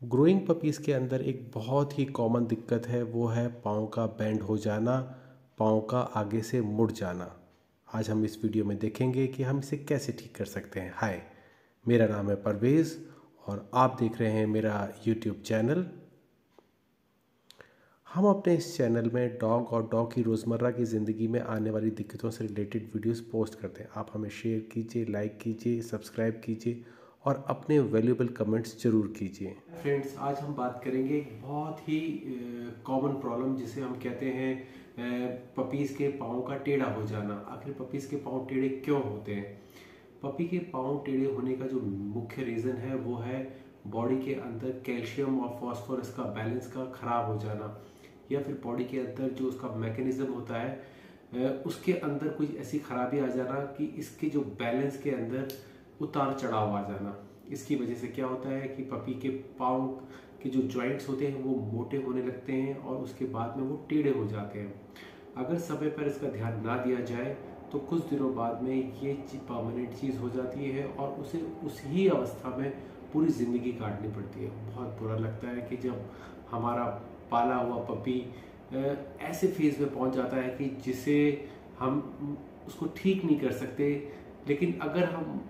Growing puppies के अंदर एक बहुत ही कॉमन दिक्कत है, वो है पाँव का बेंड हो जाना, पाँव का आगे से मुड़ जाना। आज हम इस वीडियो में देखेंगे कि हम इसे कैसे ठीक कर सकते हैं। हाय, मेरा नाम है परवेज़ और आप देख रहे हैं मेरा यूट्यूब चैनल। हम अपने इस चैनल में डॉग और डॉग की रोज़मर्रा की ज़िंदगी में आने वाली दिक्कतों से रिलेटेड वीडियोस पोस्ट करते हैं। आप हमें शेयर कीजिए, लाइक कीजिए, सब्सक्राइब कीजिए और अपने वैल्यूएबल कमेंट्स ज़रूर कीजिए। फ्रेंड्स, आज हम बात करेंगे एक बहुत ही कॉमन प्रॉब्लम जिसे हम कहते हैं पपीज़ के पाँव का टेढ़ा हो जाना। आखिर पपीज़ के पाँव टेढ़े क्यों होते हैं? पपी के पाँव टेढ़े होने का जो मुख्य रीज़न है वो है बॉडी के अंदर कैल्शियम और फास्फोरस का बैलेंस का ख़राब हो जाना, या फिर बॉडी के अंदर जो उसका मैकेनिज्म होता है उसके अंदर कुछ ऐसी खराबी आ जाना कि इसके जो बैलेंस के अंदर उतार चढ़ाव आ जाना। इसकी वजह से क्या होता है कि पपी के पाँव के जो जॉइंट्स होते हैं वो मोटे होने लगते हैं और उसके बाद में वो टेढ़े हो जाते हैं। अगर समय पर इसका ध्यान ना दिया जाए तो कुछ दिनों बाद में ये परमानेंट चीज़ हो जाती है और उसे उसी अवस्था में पूरी ज़िंदगी काटनी पड़ती है। बहुत बुरा लगता है कि जब हमारा पाला हुआ पपी ऐसे फेज में पहुंच जाता है कि जिसे हम उसको ठीक नहीं कर सकते, लेकिन अगर हम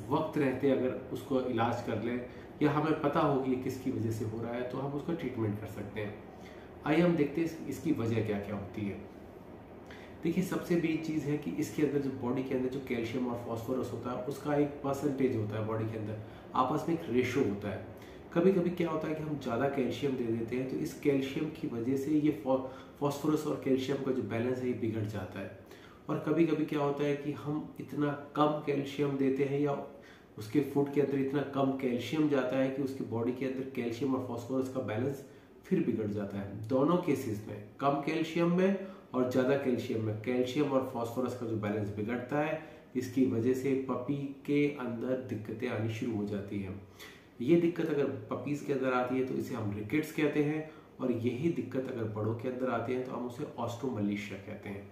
वक्त रहते अगर उसको इलाज कर लें या हमें पता हो कि ये किसकी वजह से हो रहा है तो हम उसका ट्रीटमेंट कर सकते हैं। आइए हम देखते हैं इसकी वजह क्या क्या होती है। देखिए, सबसे बड़ी चीज़ है कि इसके अंदर जो बॉडी के अंदर जो कैल्शियम और फास्फोरस होता है उसका एक परसेंटेज होता है, बॉडी के अंदर आपस में एक रेशो होता है। कभी कभी क्या होता है कि हम ज़्यादा कैल्शियम दे देते हैं तो इस कैल्शियम की वजह से ये फास्फोरस और कैल्शियम का जो बैलेंस है ये बिगड़ जाता है। और कभी कभी क्या होता है कि हम इतना कम कैल्शियम देते हैं या उसके फूड के अंदर इतना कम कैल्शियम जाता है कि उसकी बॉडी के अंदर कैल्शियम और फास्फोरस का बैलेंस फिर बिगड़ जाता है। दोनों केसेस में, कम कैल्शियम में और ज़्यादा कैल्शियम में, कैल्शियम और फास्फोरस का जो बैलेंस बिगड़ता है, इसकी वजह से पपी के अंदर दिक्कतें आनी शुरू हो जाती हैं। ये दिक्कत अगर पपीज़ के अंदर आती है तो इसे हम रिकेट्स कहते हैं, और यही दिक्कत अगर बड़ों के अंदर आती है तो हम उसे ऑस्ट्रोमलेशिया कहते हैं।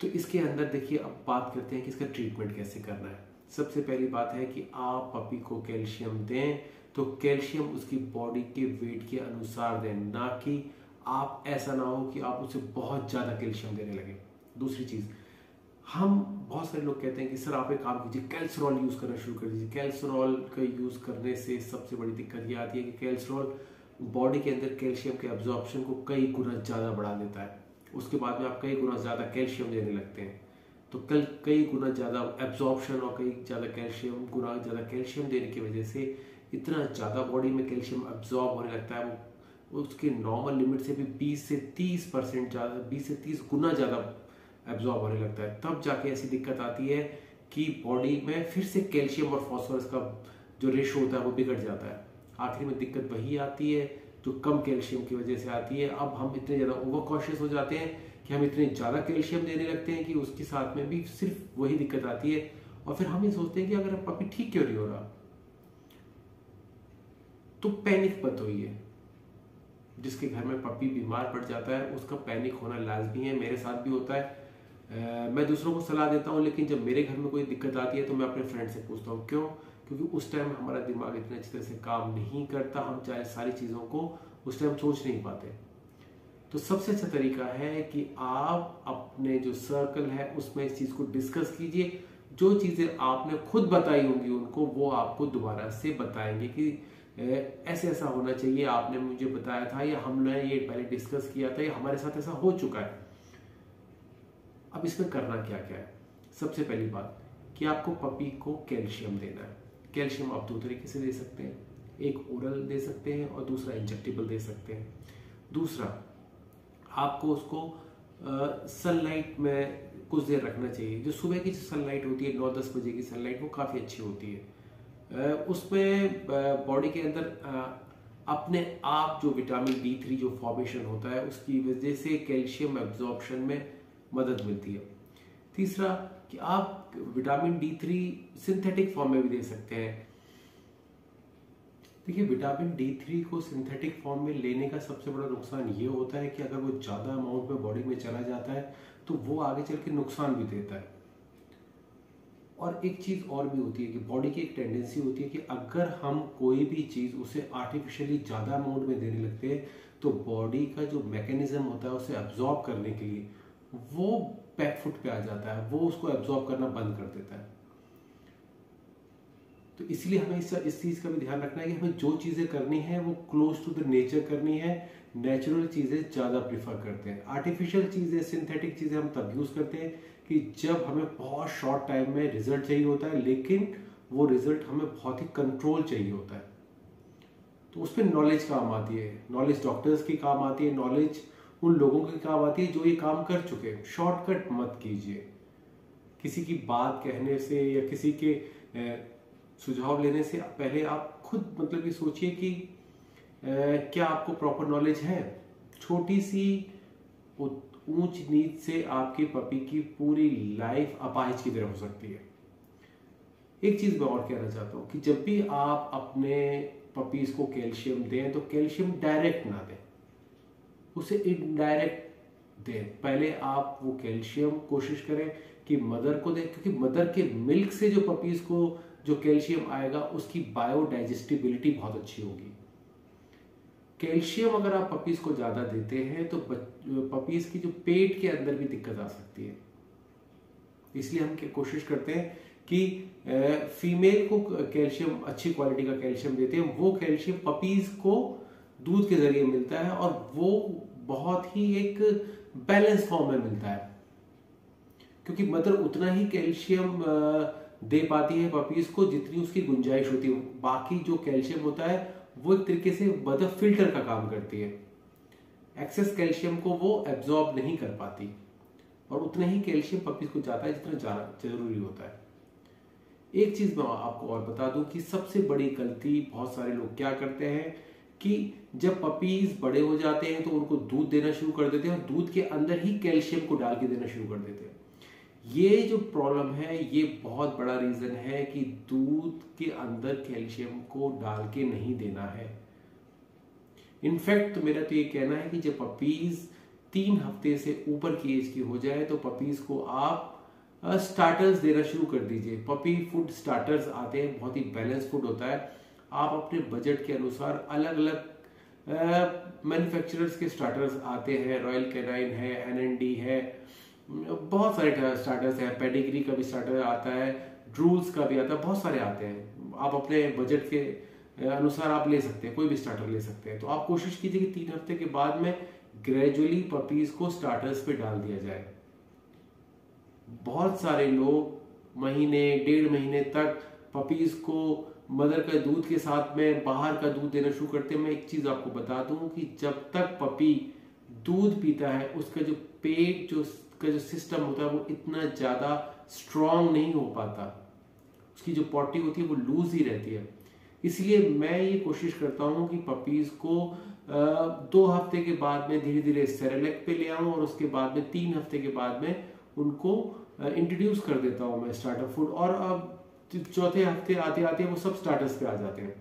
तो इसके अंदर देखिए, अब बात करते हैं कि इसका ट्रीटमेंट कैसे करना है। सबसे पहली बात है कि आप पपी को कैल्शियम दें तो कैल्शियम उसकी बॉडी के वेट के अनुसार दें, ना कि आप ऐसा ना हो कि आप उसे बहुत ज़्यादा कैल्शियम देने लगे। दूसरी चीज़, हम बहुत सारे लोग कहते हैं कि सर आप एक काम कीजिए, कैल्सरॉल यूज़ करना शुरू कर दीजिए। कैल्सरॉल का यूज़ करने से सबसे बड़ी दिक्कत ये आती है कि कैल्सरॉल बॉडी के अंदर कैल्शियम के एब्जॉर्प्शन को कई गुना ज़्यादा बढ़ा देता है। उसके बाद में आप कई गुना ज़्यादा कैल्शियम देने लगते हैं तो कई गुना ज़्यादा एब्जॉर्प्शन और कई ज़्यादा कैल्शियम गुना ज़्यादा कैल्शियम देने की वजह से इतना ज़्यादा बॉडी में कैल्शियम एब्जॉर्ब होने लगता है, वो उसके नॉर्मल लिमिट से भी 20 से 30% ज़्यादा, 20 से 30 गुना ज़्यादा एब्जॉर्ब होने लगता है। तब जाके ऐसी दिक्कत आती है कि बॉडी में फिर से कैल्शियम और फास्फोरस का जो रेशो होता है वो बिगड़ जाता है। आखिर में दिक्कत वही आती है जो कम कैल्शियम की वजह से आती है। अब हम इतने ज़्यादा ओवर कॉशियस हो जाते हैं कि हम इतने ज़्यादा कैल्शियम देने लगते हैं कि उसके साथ में भी सिर्फ वही दिक्कत आती है। और फिर हम ये सोचते हैं कि अगर पपी ठीक क्यों नहीं हो रहा, तो पैनिक मत होइए। जिसके घर में पपी बीमार पड़ जाता है उसका पैनिक होना लाजमी है। मेरे साथ भी होता है। मैं दूसरों को सलाह देता हूँ, लेकिन जब मेरे घर में कोई दिक्कत आती है तो मैं अपने फ्रेंड से पूछता हूँ। क्यों? क्योंकि उस टाइम हमारा दिमाग इतने अच्छी तरह से काम नहीं करता, हम चाहे सारी चीज़ों को उस टाइम सोच नहीं पाते। तो सबसे अच्छा तरीका है कि आप अपने जो सर्कल है उसमें इस चीज़ को डिस्कस कीजिए। जो चीज़ें आपने खुद बताई होंगी उनको, वो आपको दोबारा से बताएंगे कि ऐसे ऐसा होना चाहिए, आपने मुझे बताया था या हमने ये पहले डिस्कस किया था या हमारे साथ ऐसा हो चुका है। अब इसमें करना क्या क्या है? सबसे पहली बात कि आपको पपी को कैल्शियम देना है। कैल्शियम आप दो तरीके से दे सकते हैं, एक ओरल दे सकते हैं और दूसरा इंजेक्टेबल दे सकते हैं। दूसरा, आपको उसको सनलाइट में कुछ देर रखना चाहिए। जो सुबह की सनलाइट होती है 9-10 बजे की सनलाइट, वो काफ़ी अच्छी होती है। उसमें बॉडी के अंदर अपने आप जो विटामिन D3 जो फॉर्मेशन होता है उसकी वजह से कैल्शियम एब्जॉर्प्शन में मदद मिलती है। तीसरा कि आप विटामिन D3 सिंथेटिक फॉर्म में भी दे सकते हैं। देखिए, विटामिन D3 को सिंथेटिक फॉर्म में लेने का सबसे बड़ा नुकसान ये होता है कि अगर वो ज़्यादा अमाउंट में बॉडी में चला जाता है तो वो आगे चल के नुकसान भी देता है। और एक चीज़ और भी होती है कि बॉडी की एक टेंडेंसी होती है कि अगर हम कोई भी चीज़ उसे आर्टिफिशियली ज़्यादा अमाउंट में देने लगते हैं तो बॉडी का जो मैकेनिज्म होता है उसे एब्जॉर्ब करने के लिए वो बैक फुट पे आ जाता है, वो उसको एब्जॉर्ब करना बंद कर देता है। तो इसलिए हमें इस चीज़ का भी ध्यान रखना है कि हमें जो चीज़ें करनी है वो क्लोज टू द नेचर करनी है। नेचुरल चीज़ें ज़्यादा प्रीफर करते हैं। आर्टिफिशियल चीज़ें, सिंथेटिक चीज़ें हम तब यूज़ करते हैं कि जब हमें बहुत शॉर्ट टाइम में रिजल्ट चाहिए होता है, लेकिन वो रिजल्ट हमें बहुत ही कंट्रोल चाहिए होता है। तो उस पर नॉलेज काम आती है, नॉलेज डॉक्टर्स की काम आती है, नॉलेज उन लोगों की काम आती है जो ये काम कर चुके हैं। शॉर्टकट मत कीजिए। किसी की बात कहने से या किसी के सुझाव लेने से पहले आप खुद मतलब ये सोचिए कि क्या आपको प्रॉपर नॉलेज है। छोटी सी ऊंच नीच से आपकी पपी की पूरी लाइफ अपाहिज की तरह हो सकती है। एक चीज मैं और कहना चाहता हूं कि जब भी आप अपने पपीज को कैल्शियम दें तो कैल्शियम डायरेक्ट ना दें, उसे इनडायरेक्ट दें। पहले आप वो कैल्शियम कोशिश करें कि मदर को दें, क्योंकि मदर के मिल्क से जो पपीज को जो कैल्शियम आएगा उसकी बायोडाइजेस्टिबिलिटी बहुत अच्छी होगी। कैल्शियम अगर आप पपीज को ज्यादा देते हैं तो पपीज की जो पेट के अंदर भी दिक्कत आ सकती है। इसलिए हम कोशिश करते हैं कि फीमेल को कैल्शियम, अच्छी क्वालिटी का कैल्शियम देते हैं। वो कैल्शियम पपीज को दूध के जरिए मिलता है और वो बहुत ही एक बैलेंस फॉर्म में मिलता है, क्योंकि मदर उतना ही कैल्शियम दे पाती है पपीज को जितनी उसकी गुंजाइश होती है। बाकी जो कैल्शियम होता है वो एक तरीके से मदर फिल्टर का काम करती है। एक्सेस कैल्शियम को वो एब्जॉर्ब नहीं कर पाती और उतना ही कैल्शियम पपीज को जाता है जितना जरूरी होता है। एक चीज मैं आपको और बता दूं कि सबसे बड़ी गलती बहुत सारे लोग क्या करते हैं कि जब पपीज बड़े हो जाते हैं तो उनको दूध देना शुरू कर देते हैं और दूध के अंदर ही कैल्शियम को डाल के देना शुरू कर देते हैं। ये जो प्रॉब्लम है ये बहुत बड़ा रीजन है कि दूध के अंदर कैल्शियम को डाल के नहीं देना है। इनफैक्ट तो मेरा तो ये कहना है कि जब पपीज 3 हफ्ते से ऊपर की एज की हो जाए तो पपीज को आप स्टार्टर्स देना शुरू कर दीजिए। पपी फूड स्टार्टर्स आते हैं, बहुत ही बैलेंस फूड होता है। आप अपने बजट के अनुसार अलग अलग मैन्युफैक्चरर्स के स्टार्टर्स आते हैं, रॉयल कैनाइन है, एनएनडी है, बहुत सारे स्टार्टर्स हैं, पेडिग्री का भी स्टार्टर आता है, ड्रूल्स का भी आता है, बहुत सारे आते हैं। आप अपने बजट के अनुसार आप ले सकते हैं, कोई भी स्टार्टर ले सकते हैं। तो आप कोशिश कीजिए कि 3 हफ्ते के बाद में ग्रेजुअली पपीज को स्टार्टर्स पे डाल दिया जाए। बहुत सारे लोग महीने 1.5 महीने तक पपीज को मदर का दूध के साथ में बाहर का दूध देना शुरू करते हैं। मैं एक चीज आपको बता दूं कि जब तक पपी दूध पीता है उसका जो पेट जो सिस्टम होता है वो इतना ज्यादा स्ट्रांग नहीं हो पाता, उसकी जो पॉटी होती है वो लूज ही रहती है। इसलिए मैं ये कोशिश करता हूं कि पपीज को 2 हफ्ते के बाद में धीरे धीरे सेरेलैक पे ले आऊं और उसके बाद में 3 हफ्ते के बाद में उनको इंट्रोड्यूस कर देता हूं मैं स्टार्टर फूड। और अब चौथे हफ्ते आते आते वो सब स्टार्टर्स पे आ जाते हैं।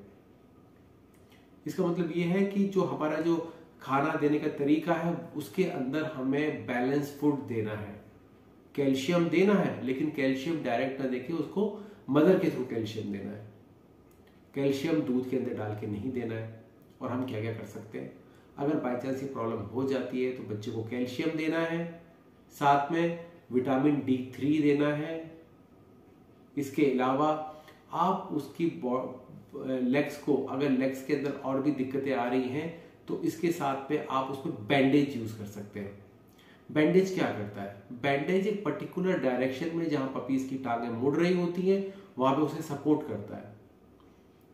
इसका मतलब ये है कि जो हमारा जो खाना देने का तरीका है उसके अंदर हमें बैलेंस फूड देना है। कैल्शियम देना है लेकिन कैल्शियम डायरेक्ट ना देके उसको मदर के थ्रू कैल्शियम देना है। कैल्शियम दूध के अंदर डाल के नहीं देना है। और हम क्या क्या कर सकते हैं, अगर बाई चांस ये प्रॉब्लम हो जाती है तो बच्चे को कैल्शियम देना है, साथ में विटामिन D3 देना है। इसके अलावा आप उसकी लेग्स को, अगर लेग्स के अंदर और भी दिक्कतें आ रही हैं तो इसके साथ में आप उसमें बैंडेज यूज कर सकते हैं। बैंडेज क्या करता है, बैंडेज एक पर्टिकुलर डायरेक्शन में जहां पपीज की टांगें मुड़ रही होती हैं वहां पे उसे सपोर्ट करता है।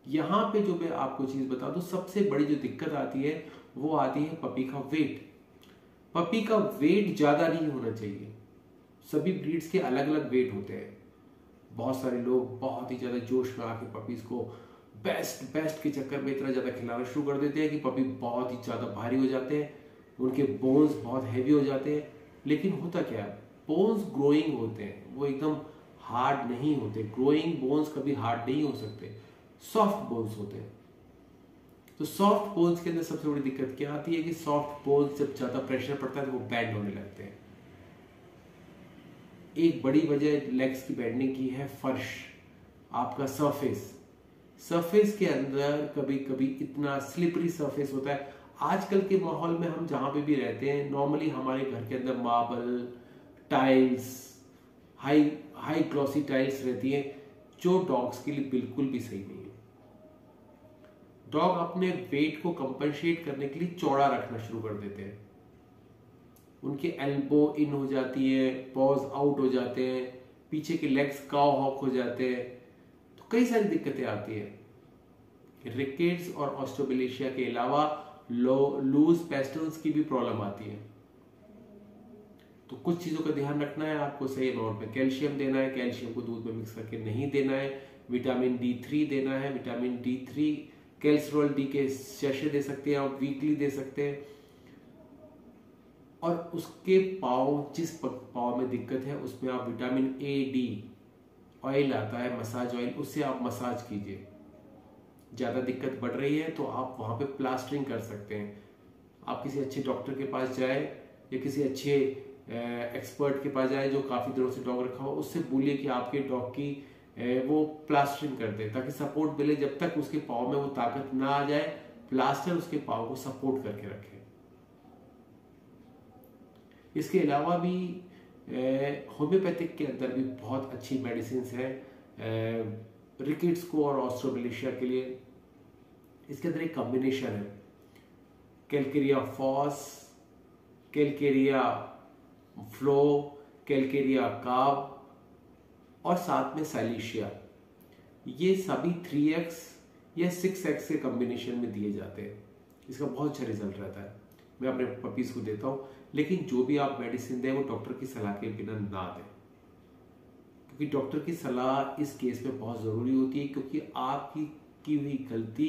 यहां पे जो मैं आपको चीज बता दूं, सबसे बड़ी जो दिक्कत आती है वो आती है पपी का वेट। पपी का वेट ज्यादा नहीं होना चाहिए। सभी ब्रीड्स के अलग अलग वेट होते हैं। बहुत सारे लोग बहुत ही ज्यादा जोश में आके पपीज को बेस्ट के चक्कर में इतना ज्यादा खिलाना शुरू कर देते हैं कि पपी बहुत ही ज्यादा भारी हो जाते हैं, उनके बोन्स बहुत हैवी हो जाते हैं। लेकिन होता क्या है, बोन्स ग्रोइंग होते हैं, वो एकदम हार्ड नहीं होते। ग्रोइंग बोन्स कभी हार्ड नहीं हो सकते, सॉफ्ट बोन्स होते हैं। तो सॉफ्ट बोन्स के अंदर सबसे बड़ी दिक्कत क्या आती है कि सॉफ्ट बोन्स जब ज्यादा प्रेशर पड़ता है तो वो बैंड होने लगते हैं। एक बड़ी वजह लेग्स की बेंडिंग की है फर्श, आपका सरफेस के अंदर कभी कभी इतना स्लिपरी सरफेस होता है। आजकल के माहौल में हम जहां पे भी रहते हैं, नॉर्मली हमारे घर के अंदर marble tiles, high glossy tiles रहती हैं, जो डॉग्स के लिए बिल्कुल भी सही नहीं है। डॉग अपने वेट को कंपनसेट करने के लिए चौड़ा रखना शुरू कर देते हैं, उनके एल्बो इन हो जाती है, पॉज आउट हो जाते हैं, पीछे के लेग्स काव हॉक हो जाते हैं, तो कई सारी दिक्कतें आती है। रिकेट्स और ऑस्टियोमैलेशिया के अलावा लूज पेस्टल्स की भी प्रॉब्लम आती है। तो कुछ चीजों का ध्यान रखना है आपको, सही अमाउंट में कैल्शियम देना है, कैल्शियम को दूध में मिक्स करके नहीं देना है, विटामिन D3 देना है, विटामिन D3 कैल्सरॉल डी के सैशे दे सकते हैं, आप वीकली दे सकते हैं। और उसके पाँव, जिस पाँव में दिक्कत है उसमें आप विटामिन A, D ऑयल आता है, मसाज ऑयल, उससे आप मसाज कीजिए। ज़्यादा दिक्कत बढ़ रही है तो आप वहाँ पे प्लास्टरिंग कर सकते हैं। आप किसी अच्छे डॉक्टर के पास जाए या किसी अच्छे एक्सपर्ट के पास जाए जो काफ़ी दिनों से डॉग रखा हो, उससे बोलिए कि आपके डॉग की वो प्लास्टरिंग कर दे, ताकि सपोर्ट मिले। जब तक उसके पाँव में वो ताकत ना आ जाए, प्लास्टर उसके पाँव को सपोर्ट करके रखे। इसके अलावा भी होम्योपैथिक के अंदर भी बहुत अच्छी मेडिसिन है रिकेट्स को और ऑस्टियोमैलेशिया के लिए। इसके अंदर एक कॉम्बिनेशन है कैलकेरिया फॉस, कैलकेरिया फ्लो, कैलकेरिया काव और साथ में साइलिशिया। ये सभी 3x या 6x के कॉम्बिनेशन में दिए जाते हैं। इसका बहुत अच्छा रिजल्ट रहता है, मैं अपने पपीज को देता हूँ। लेकिन जो भी आप मेडिसिन दें वो डॉक्टर की सलाह के बिना ना दें, क्योंकि डॉक्टर की सलाह इस केस में बहुत ज़रूरी होती है, क्योंकि आपकी की हुई गलती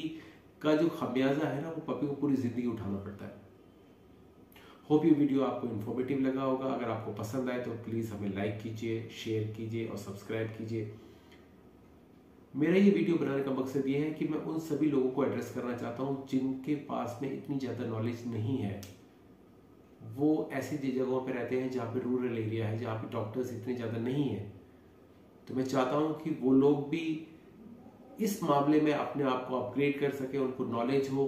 का जो खमियाजा है ना, वो पपी को पूरी ज़िंदगी उठाना पड़ता है। होप ये वीडियो आपको इन्फॉर्मेटिव लगा होगा। अगर आपको पसंद आए तो प्लीज़ हमें लाइक कीजिए, शेयर कीजिए और सब्सक्राइब कीजिए। मेरा ये वीडियो बनाने का मकसद ये है कि मैं उन सभी लोगों को एड्रेस करना चाहता हूँ जिनके पास में इतनी ज़्यादा नॉलेज नहीं है। वो ऐसी जगहों पे रहते हैं जहाँ पे रूरल एरिया है, जहाँ पे डॉक्टर्स इतने ज़्यादा नहीं हैं। तो मैं चाहता हूँ कि वो लोग भी इस मामले में अपने आप को अपग्रेड कर सके, उनको नॉलेज हो,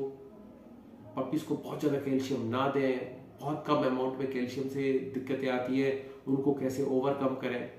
पपीज़ को बहुत ज़्यादा कैल्शियम ना दें, बहुत कम अमाउंट में कैल्शियम से दिक्कतें आती है, उनको कैसे ओवरकम करें।